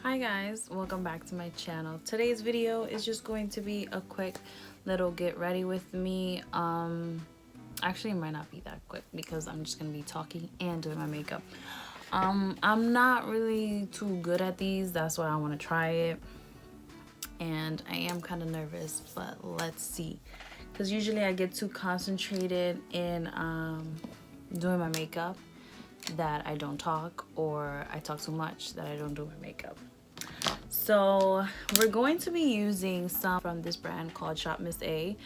Hi guys, welcome back to my channel. Today's video is just going to be a quick little get ready with me. Actually it might not be that quick because I'm just gonna be talking and doing my makeup. I'm not really too good at these, that's why I want to try it, and I am kind of nervous, but let's see, because usually I get too concentrated in doing my makeup that I don't talk, or I talk too much that I don't do my makeup. So we're going to be using some from this brand called Shop Miss A.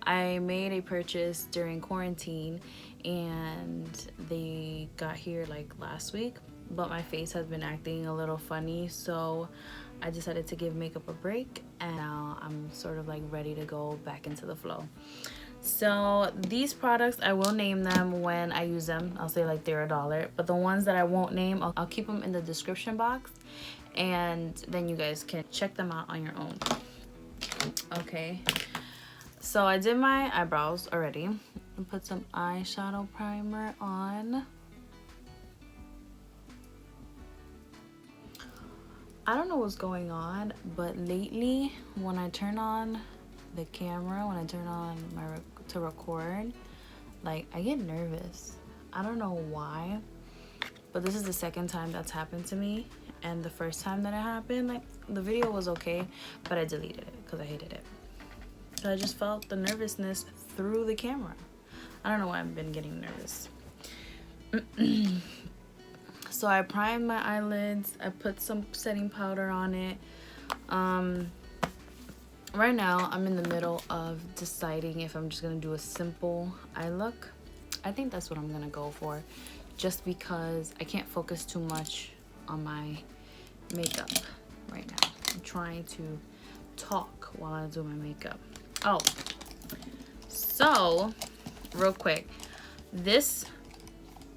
I made a purchase during quarantine and they got here like last week, but my face has been acting a little funny, so I decided to give makeup a break, and now I'm sort of like ready to go back into the flow. So these products, I will name them when I use them. I'll say like they're $1, but the ones that I won't name, I'll keep them in the description box, and then you guys can check them out on your own. Okay, so I did my eyebrows already and put some eyeshadow primer on. I don't know what's going on, but lately when I turn on the camera, when I turn on to record, like I get nervous. I don't know why, but this is the second time that's happened to me, and the first time that it happened, like the video was okay, but I deleted it because I hated it. So I just felt the nervousness through the camera. I don't know why I've been getting nervous. So I primed my eyelids, I put some setting powder on it. Right now I'm in the middle of deciding if I'm just gonna do a simple eye look. I think that's what I'm gonna go for, just because I can't focus too much on my makeup right now. I'm trying to talk while I do my makeup. Oh, so real quick, this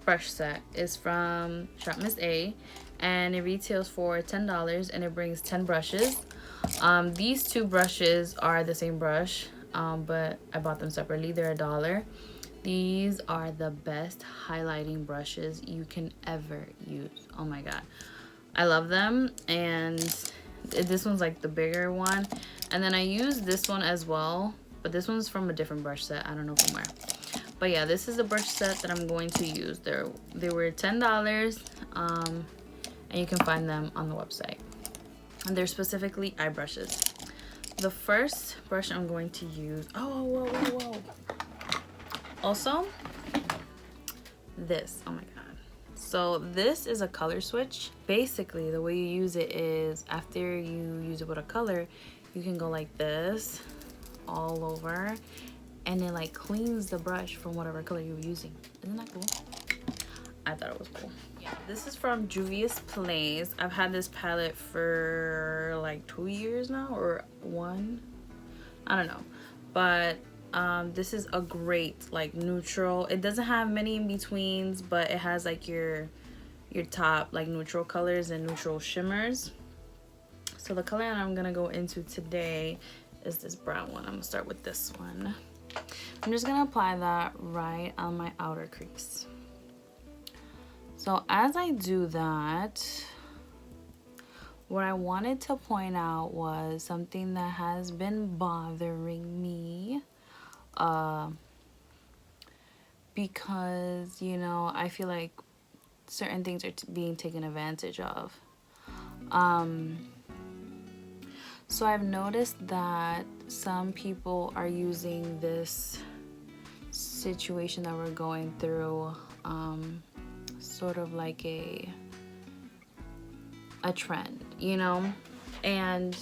brush set is from Shop Miss A, and it retails for $10, and it brings 10 brushes. These two brushes are the same brush, but I bought them separately. They're $1. These are the best highlighting brushes you can ever use. Oh my god, I love them. And this one's like the bigger one, and then I use this one as well, but this one's from a different brush set. I don't know from where. But yeah, this is the brush set that I'm going to use. They were $10, and you can find them on the website. And they're specifically eye brushes. The first brush I'm going to use, whoa. Also, this, oh my god. So this is a color switch. Basically, the way you use it is after you use it with a color, you can go like this all over, and it like cleans the brush from whatever color you were using. Isn't that cool? I thought it was cool. Yeah, this is from Juvia's Place. I've had this palette for like 2 years now, or 1, I don't know, but this is a great like neutral. It doesn't have many in betweens, but it has like your top like neutral colors and neutral shimmers. So the color that I'm gonna go into today is this brown one. I'm gonna start with this one. I'm just gonna apply that right on my outer crease. So as I do that, what I wanted to point out was something that has been bothering me, because, you know, I feel like certain things are being taken advantage of. So I've noticed that some people are using this situation that we're going through sort of like a trend, you know? And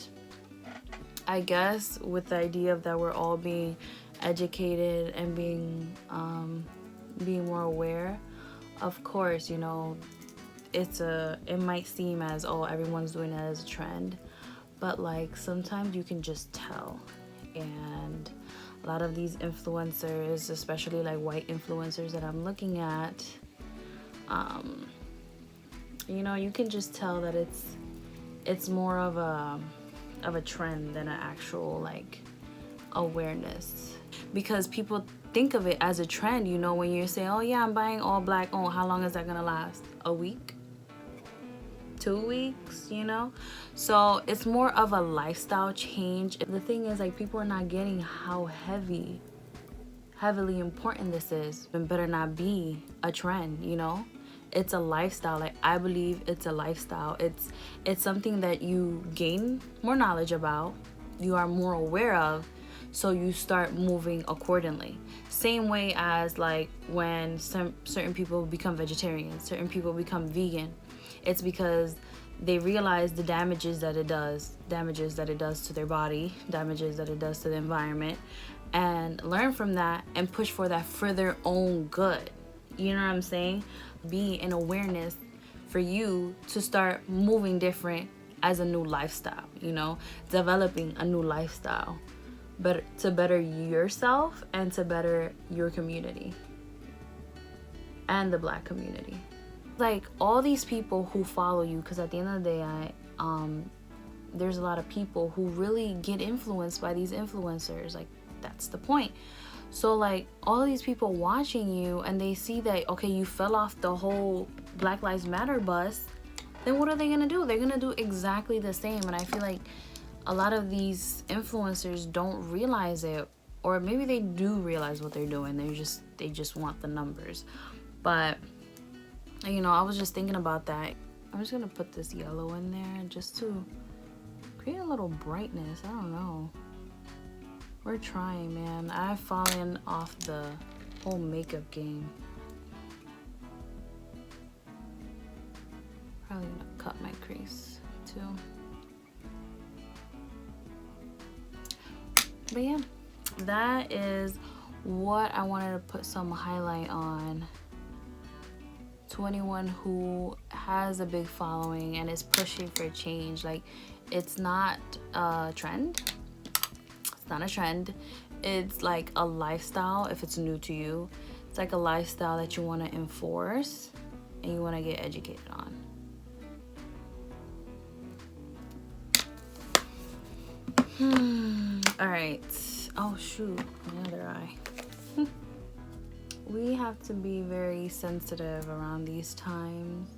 I guess with the idea of that we're all being educated and being more aware, of course, you know, it might seem as, oh, everyone's doing it as a trend, but like sometimes you can just tell. And a lot of these influencers, especially like white influencers that I'm looking at, you know, you can just tell that it's more of a trend than an actual like awareness, because people think of it as a trend. You know, when you say, oh yeah, I'm buying all black, oh, how long is that gonna last? A week? 2 weeks, you know. So it's more of a lifestyle change. The thing is, like, people are not getting how heavily important this is. It better not be a trend, you know. It's a lifestyle. Like, I believe it's a lifestyle. It's something that you gain more knowledge about, you are more aware of, so you start moving accordingly. Same way as like when certain people become vegetarian, certain people become vegan. It's because they realize the damages that it does to their body, damages that it does to the environment, and learn from that and push for that for their own good. You know what I'm saying? Be an awareness for you to start moving different as a new lifestyle, you know, developing a new lifestyle, but to better yourself and to better your community and the Black community. Like, all these people who follow you, because at the end of the day, there's a lot of people who really get influenced by these influencers. Like, that's the point. So like, all these people watching you and they see that, okay, you fell off the whole Black Lives Matter bus, then what are they gonna do? They're gonna do exactly the same. And I feel like a lot of these influencers don't realize it, or maybe they do realize what they're doing. They just want the numbers. But you know, I was just thinking about that. I'm just gonna put this yellow in there just to create a little brightness. I don't know. We're trying, man. I've fallen off the whole makeup game. Probably gonna cut my crease too. But yeah, that is what I wanted to put some highlight on. To anyone who has a big following and is pushing for change. Like, it's not a trend. Not a trend. It's like a lifestyle. If it's new to you, it's like a lifestyle that you want to enforce and you want to get educated on. All right. Oh shoot, my other eye. We have to be very sensitive around these times,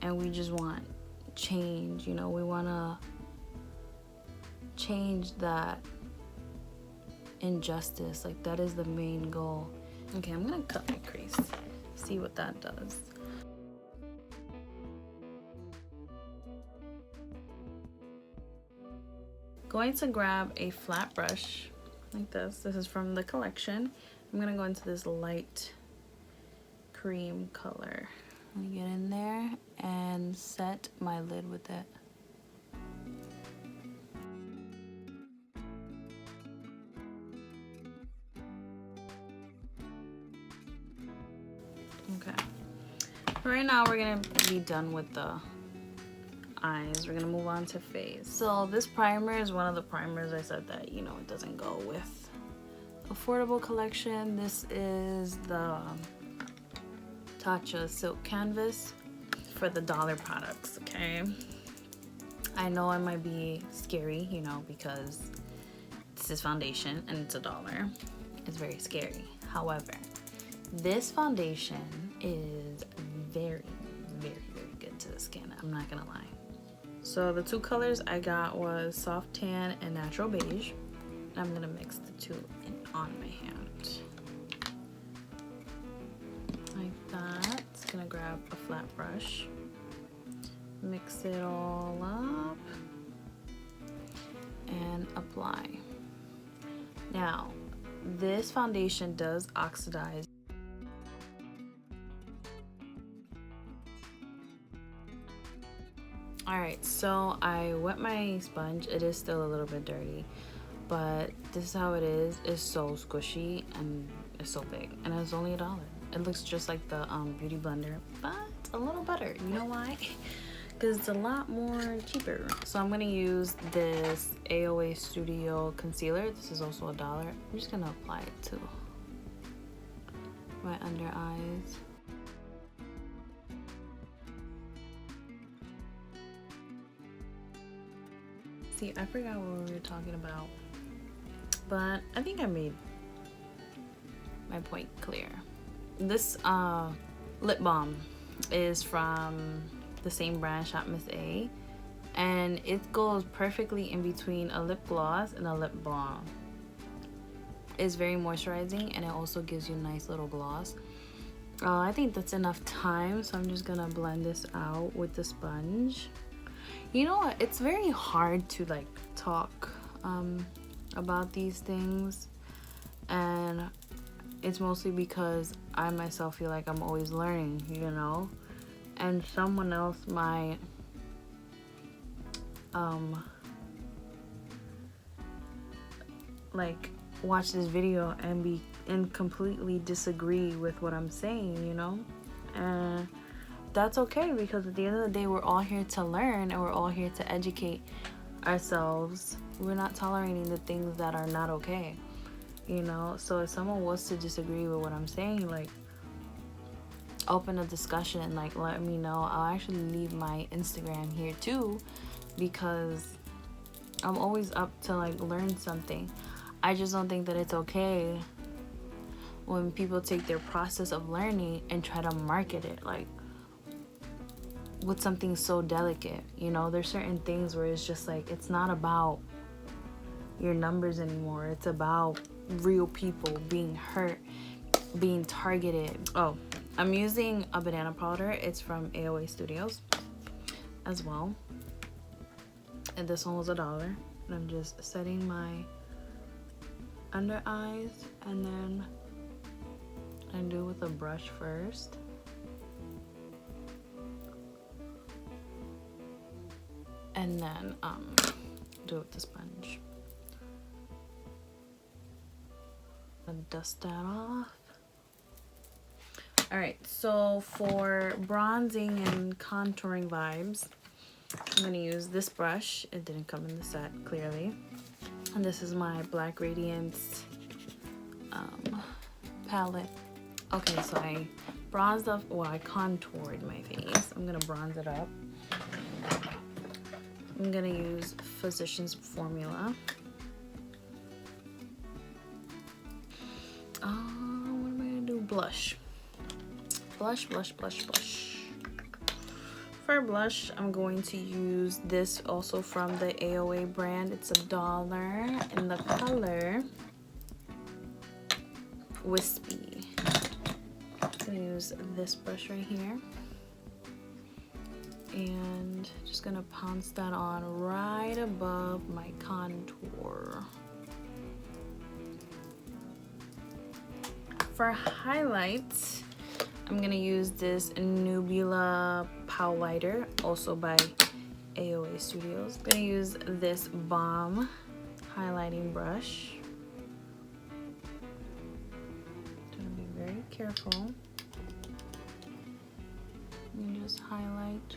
and we just want change. You know, we want to change that injustice. Like, that is the main goal. Okay, I'm gonna cut my crease, see what that does. Going to grab a flat brush like this is from the collection. I'm gonna go into this light cream color. I'm gonna get in there and set my lid with it. Okay, right now we're gonna be done with the eyes. We're gonna move on to face. So this primer is one of the primers I said that, you know, it doesn't go with affordable collection. This is the Tatcha Silk Canvas for the dollar products. Okay, I know it might be scary, you know, because this is foundation and it's $1. It's very scary. However, this foundation is very, very, very good to the skin. I'm not gonna lie. So the two colors I got was Soft Tan and Natural Beige. I'm gonna mix the two on my hand. Like that. Gonna grab a flat brush. Mix it all up. And apply. Now, this foundation does oxidize. Alright, so I wet my sponge. It is still a little bit dirty, but this is how it is. It's so squishy and it's so big, and it's only $1. It looks just like the beauty blender, but a little better. You know why? Because it's a lot more cheaper. So I'm gonna use this AOA Studio concealer. This is also $1. I'm just gonna apply it to my under eyes. See, I forgot what we were talking about, but I think I made my point clear. This lip balm is from the same brand, Shop Miss A, and it goes perfectly in between a lip gloss and a lip balm. It's very moisturizing, and it also gives you a nice little gloss. I think that's enough time, so I'm just gonna blend this out with the sponge. You know what, it's very hard to like talk about these things, and it's mostly because I myself feel like I'm always learning, you know, and someone else might like watch this video and completely disagree with what I'm saying, you know, and that's okay, because at the end of the day, we're all here to learn, and we're all here to educate ourselves. We're not tolerating the things that are not okay, you know. So if someone was to disagree with what I'm saying, like, open a discussion, like, let me know. I'll actually leave my Instagram here too, because I'm always up to like learn something. I just don't think that it's okay when people take their process of learning and try to market it like with something so delicate, you know. There's certain things where it's just like, it's not about your numbers anymore. It's about real people being hurt, being targeted. Oh, I'm using a banana powder. It's from AOA Studios as well, and this one was $1. And I'm just setting my under eyes, and then I do it with a brush first. And then do it with the sponge. And dust that off. Alright, so for bronzing and contouring vibes, I'm going to use this brush. It didn't come in the set, clearly. And this is my Black Radiance palette. Okay, so I bronzed up, well, I contoured my face. I'm going to bronze it up. I'm going to use Physicians Formula. What am I going to do? Blush. Blush. For blush, I'm going to use this also from the AOA brand. It's $1 in the color Wispy. I'm gonna use this brush right here, and just gonna pounce that on right above my contour. For highlights, I'm gonna use this Nubula Powlighter, also by AOA Studios. I'm gonna use this Balm highlighting brush. Gonna be very careful and just highlight.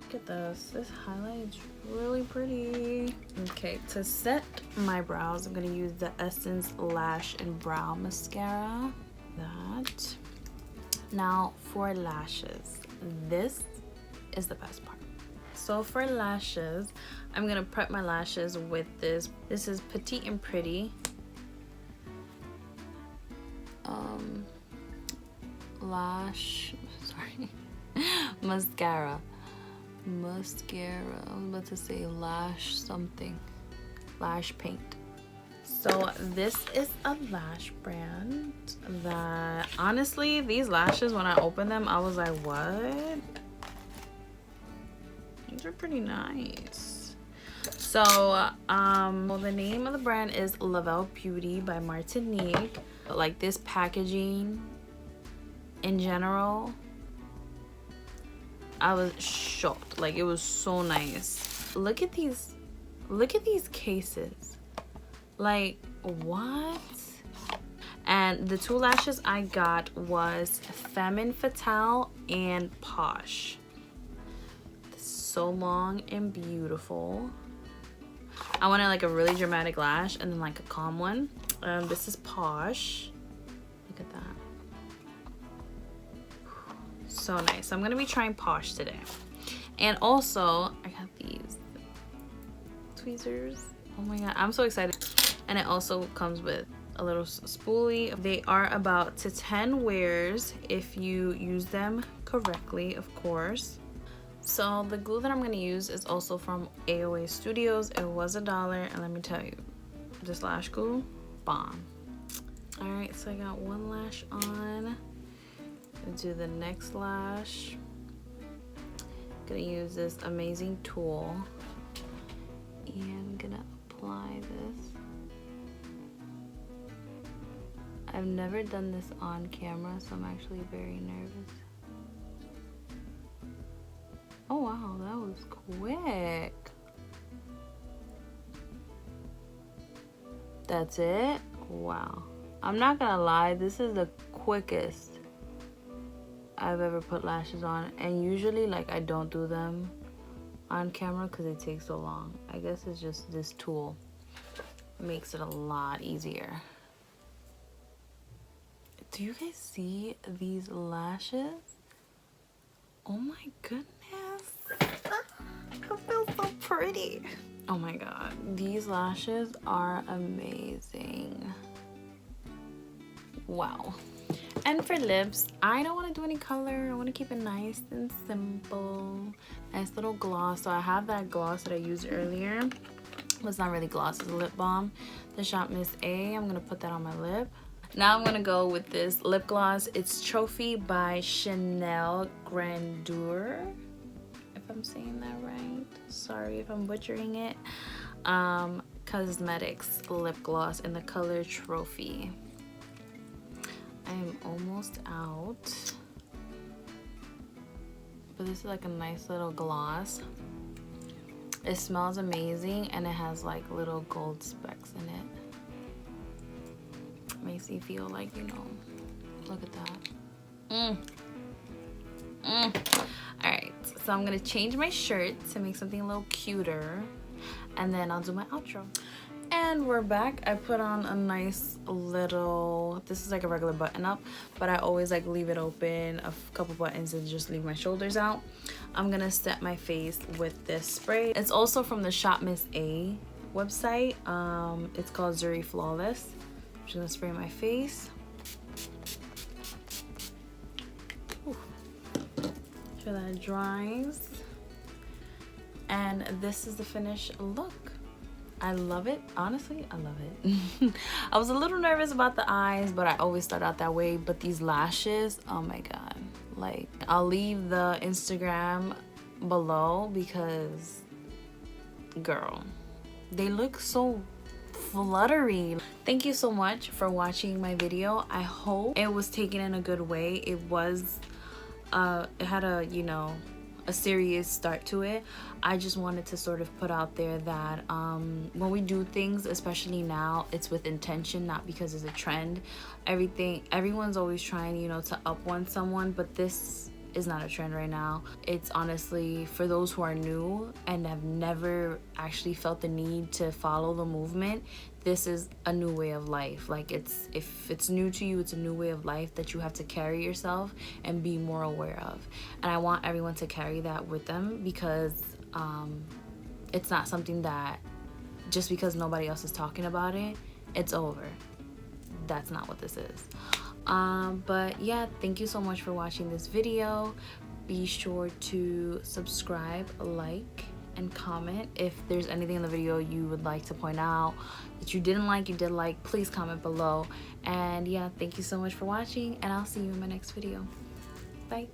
Look at this. This highlight is really pretty. Okay, to set my brows, I'm gonna use the Essence Lash and Brow Mascara. That. Now for lashes, this is the best part. So for lashes, I'm gonna prep my lashes with this. This is Petite and Pretty Lash, sorry, mascara. I was about to say lash something, lash paint. So this is a lash brand that, honestly, these lashes, when I opened them, I was like, what? These are pretty nice. So well, the name of the brand is Lavelle Beauty by Martinique. Like, this packaging in general, I was shocked. Like, it was so nice. Look at these cases. Like, what? And the two lashes I got was Femme Fatale and Posh. So long and beautiful. I wanted like a really dramatic lash and then like a calm one. This is Posh. Look at that. So nice. So I'm gonna be trying Posh today. And also, I got these tweezers. Oh my god, I'm so excited. And it also comes with a little spoolie. They are about to 10 wears if you use them correctly, of course. So the glue that I'm going to use is also from AOA Studios. It was $1, and let me tell you, this lash glue, bomb. Alright, so I got one lash on. I'll do the next lash. Gonna use this amazing tool, and I'm gonna apply this. I've never done this on camera, so I'm actually very nervous. Oh wow, that was quick. That's it? Wow. I'm not gonna lie, this is the quickest I've ever put lashes on. And usually, like, I don't do them on camera because it takes so long. I guess it's just this tool makes it a lot easier. Do you guys see these lashes? Oh my goodness. I feel so pretty. Oh my god, these lashes are amazing. Wow. And for lips, I don't want to do any color. I want to keep it nice and simple. Nice little gloss. So I have that gloss that I used earlier. Well, it's not really gloss, it's a lip balm. The Shop Miss A. I'm going to put that on my lip. Now I'm going to go with this lip gloss. It's Trophy by Chanel Grandeur, if I'm saying that right. Sorry if I'm butchering it. Cosmetics lip gloss in the color Trophy. I am almost out. But this is like a nice little gloss. It smells amazing, and it has like little gold specks in it. Makes me feel like, you know, look at that. Alright, so I'm gonna change my shirt to make something a little cuter, and then I'll do my outro. And we're back. I put on a nice little, this is like a regular button up, but I always like leave it open a couple buttons and just leave my shoulders out. I'm gonna set my face with this spray. It's also from the Shop Miss A website. It's called Zuri Flawless. I'm just gonna spray my face. Ooh. Sure that it dries. And this is the finished look. I love it. Honestly, I love it. I was a little nervous about the eyes, but I always start out that way. But these lashes, oh my god. Like, I'll leave the Instagram below because, girl, they look so fluttery. Thank you so much for watching my video. I hope it was taken in a good way. It was, it had a, you know, a serious start to it. I just wanted to sort of put out there that when we do things, especially now, it's with intention, not because it's a trend. Everyone's always trying, you know, to up one someone, but this is not a trend right now. It's honestly for those who are new and have never actually felt the need to follow the movement. This is a new way of life. Like, if it's new to you, it's a new way of life that you have to carry yourself and be more aware of. And I want everyone to carry that with them, because it's not something that just because nobody else is talking about it, it's over. That's not what this is. But yeah, thank you so much for watching this video. Be sure to subscribe, like, and comment. If there's anything in the video you would like to point out that you didn't like, you did like, please comment below. And yeah, thank you so much for watching, and I'll see you in my next video. Bye.